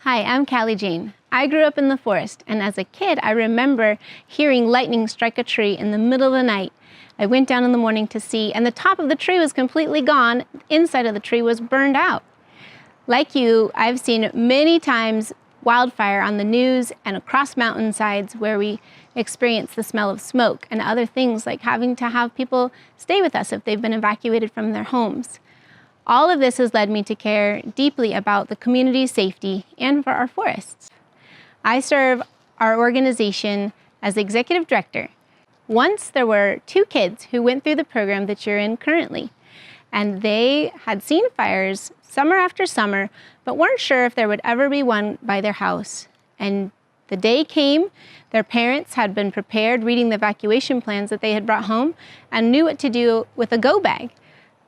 Hi, I'm Callie Jane. I grew up in the forest, and as a kid, I remember hearing lightning strike a tree in the middle of the night. I went down in the morning to see, and the top of the tree was completely gone. The inside of the tree was burned out. Like you, I've seen many times wildfire on the news and across mountainsides where we experience the smell of smoke and other things like having to have people stay with us if they've been evacuated from their homes. All of this has led me to care deeply about the community's safety and for our forests. I serve our organization as executive director. Once there were 2 kids who went through the program that you're in currently, and they had seen fires summer after summer, but weren't sure if there would ever be one by their house. And the day came, their parents had been prepared reading the evacuation plans that they had brought home and knew what to do with a go bag.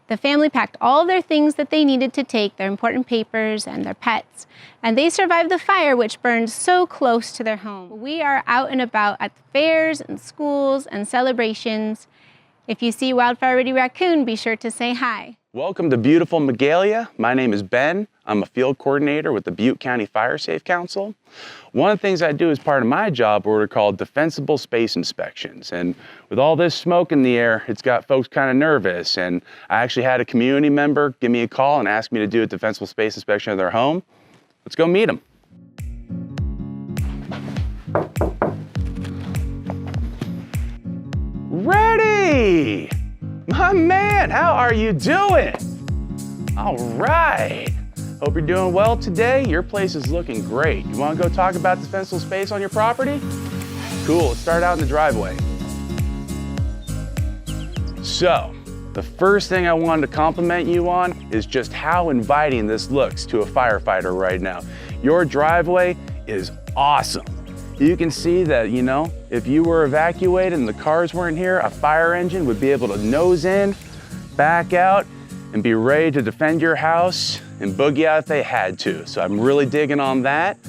The family packed all their things that they needed to take, their important papers and their pets, and they survived the fire which burned so close to their home. We are out and about at fairs and schools and celebrations. If you see Wildfire Ready Raccoon, be sure to say hi. Welcome to beautiful Magalia. My name is Ben. I'm a field coordinator with the Butte County Fire Safe Council. One of the things I do as part of my job are what are called defensible space inspections. And with all this smoke in the air, it's got folks kind of nervous. And I actually had a community member give me a call and ask me to do a defensible space inspection of their home. Let's go meet them. Ready! My man, how are you doing? All right. Hope you're doing well today. Your place is looking great. You want to go talk about defensible space on your property? Cool, let's start out in the driveway. So, the first thing I wanted to compliment you on is just how inviting this looks to a firefighter right now. Your driveway is awesome. You can see that, if you were evacuated and the cars weren't here, a fire engine would be able to nose in, back out, and be ready to defend your house and boogie out if they had to. So I'm really digging on that.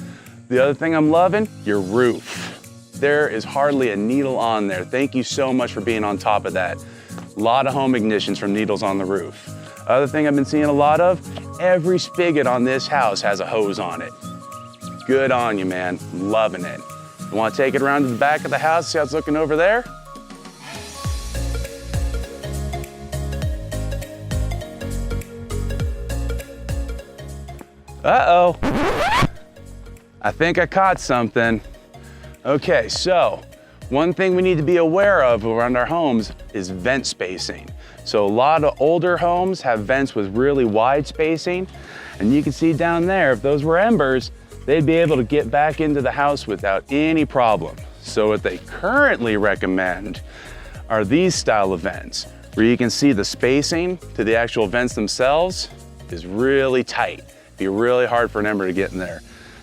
The other thing I'm loving, your roof. There is hardly a needle on there. Thank you so much for being on top of that. A lot of home ignitions from needles on the roof. Other thing I've been seeing a lot of, every spigot on this house has a hose on it. Good on you, man. Loving it. You want to take it around to the back of the house, see how it's looking over there? Uh-oh. I think I caught something. Okay, so one thing we need to be aware of around our homes is vent spacing. So a lot of older homes have vents with really wide spacing, and you can see down there, if those were embers, they'd be able to get back into the house without any problem. So what they currently recommend are these style of vents, where you can see the spacing to the actual vents themselves is really tight. It'd be really hard for an ember to get in there.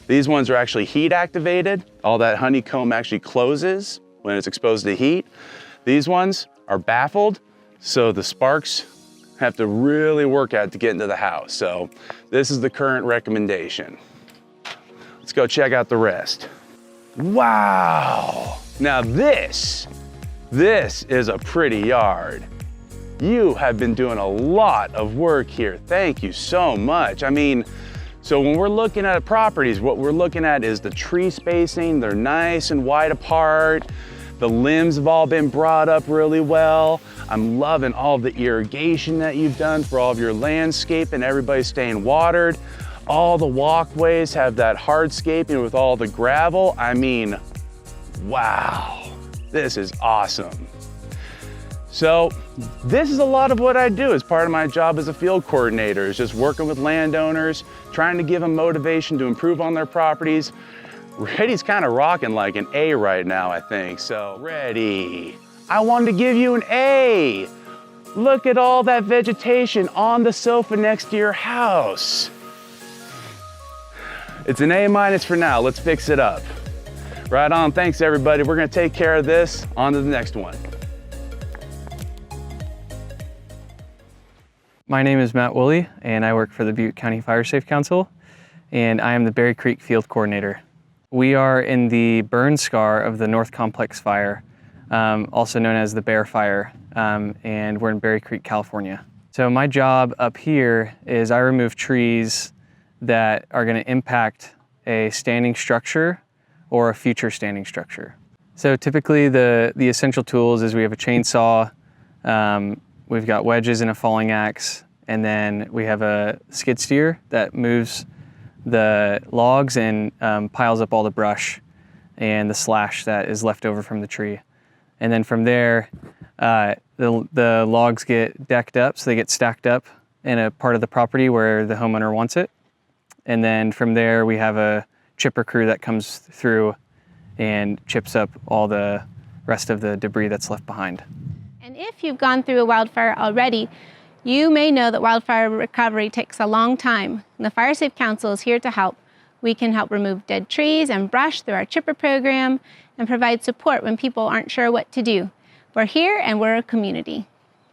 These ones are actually heat activated. All that honeycomb actually closes when it's exposed to heat. These ones are baffled, so the sparks have to really work at to get into the house. So this is the current recommendation. Let's go check out the rest. Wow! Now this is a pretty yard. You have been doing a lot of work here. Thank you so much. So when we're looking at properties, what we're looking at is the tree spacing. They're nice and wide apart. The limbs have all been brought up really well. I'm loving all the irrigation that you've done for all of your landscape and everybody's staying watered. All the walkways have that hardscaping with all the gravel. Wow, this is awesome. So this is a lot of what I do as part of my job as a field coordinator, is just working with landowners, trying to give them motivation to improve on their properties. Ready's kind of rocking like an A right now, I think. So Ready, I wanted to give you an A. Look at all that vegetation on the sofa next to your house. It's an A- for now. Let's fix it up. Right on. Thanks, everybody. We're going to take care of this. On to the next one. My name is Matt Woolley, and I work for the Butte County Fire Safe Council, and I am the Berry Creek Field Coordinator. We are in the burn scar of the North Complex Fire, also known as the Bear Fire, and we're in Berry Creek, California. So my job up here is I remove trees that are going to impact a standing structure or a future standing structure. So typically the essential tools is we have a chainsaw, we've got wedges and a falling axe, and then we have a skid steer that moves the logs and piles up all the brush and the slash that is left over from the tree. And then from there, the logs get decked up, so they get stacked up in a part of the property where the homeowner wants it. And then from there, we have a chipper crew that comes through and chips up all the rest of the debris that's left behind. And if you've gone through a wildfire already, you may know that wildfire recovery takes a long time. And the Fire Safe Council is here to help. We can help remove dead trees and brush through our chipper program and provide support when people aren't sure what to do. We're here and we're a community.